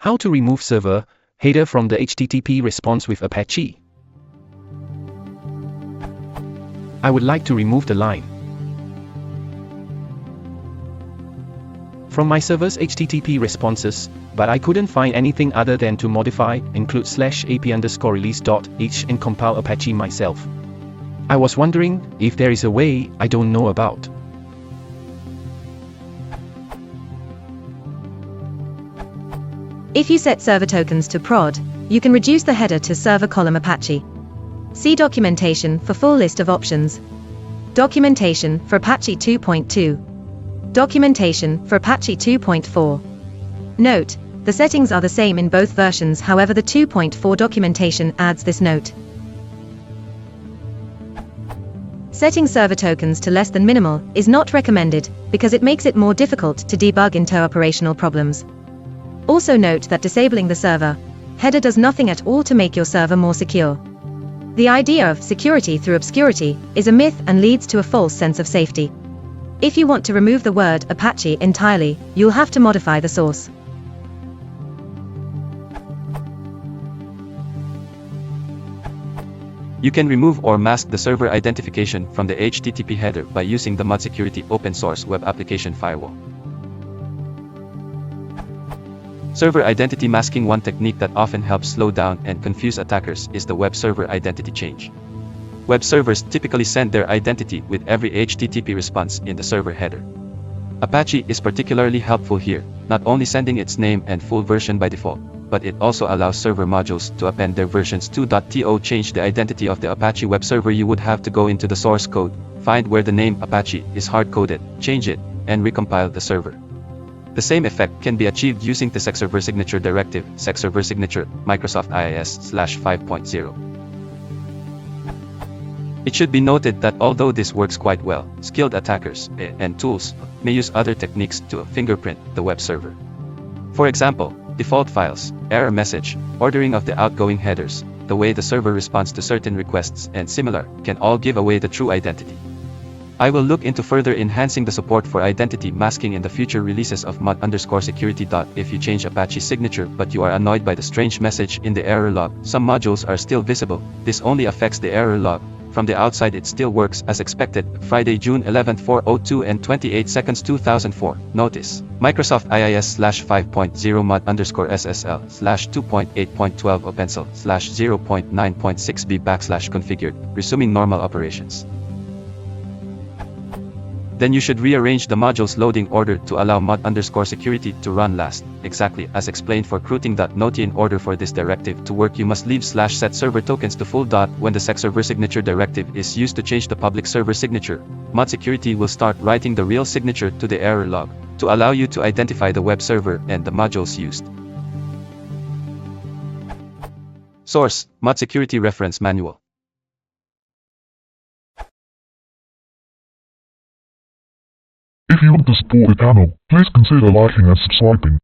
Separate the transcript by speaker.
Speaker 1: How to remove server header from the HTTP response with Apache. I would like to remove the line from my server's HTTP responses, but I couldn't find anything other than to modify, include /ap_release.h and compile Apache myself. I was wondering if there is a way I don't know about.
Speaker 2: If you set server tokens to prod, you can reduce the header to server column Apache. See documentation for full list of options. Documentation for Apache 2.2. Documentation for Apache 2.4. Note, the settings are the same in both versions, however the 2.4 documentation adds this note. Setting server tokens to less than minimal is not recommended because it makes it more difficult to debug inter-operational problems. Also note that disabling the server header does nothing at all to make your server more secure. The idea of security through obscurity is a myth and leads to a false sense of safety. If you want to remove the word Apache entirely, you'll have to modify the source.
Speaker 3: You can remove or mask the server identification from the HTTP header by using the ModSecurity open source web application firewall. Server identity masking. One technique that often helps slow down and confuse attackers is the web server identity change. Web servers typically send their identity with every HTTP response in the server header. Apache is particularly helpful here, not only sending its name and full version by default, but it also allows server modules to append their versions to .to change the identity of the Apache web server. You would have to go into the source code, find where the name Apache is hard-coded, change it, and recompile the server. The same effect can be achieved using the SecServer Signature Directive, SecServer Signature, Microsoft IIS/5.0. It should be noted that although this works quite well, skilled attackers and tools may use other techniques to fingerprint the web server. For example, default files, error message, ordering of the outgoing headers, the way the server responds to certain requests, and similar, can all give away the true identity. I will look into further enhancing the support for identity masking in the future releases of mod_security. If you change Apache signature but you are annoyed by the strange message in the error log, some modules are still visible. This only affects the error log. From the outside it still works as expected. Friday, June 11, 4:02 and 28 seconds 2004. Notice: Microsoft IIS/5.0 mod_SSL/2.8.12 opencl/0.9.6b / resuming normal operations. Then you should rearrange the module's loading order to allow mod_security to run last, exactly as explained for crouting.not. In order for this directive to work, you must leave /set server tokens to full. When the SecServer Signature Directive is used to change the public server signature, ModSecurity will start writing the real signature to the error log, to allow you to identify the web server and the modules used. Source: ModSecurity Reference Manual.
Speaker 4: If you want to support the channel, please consider liking and subscribing.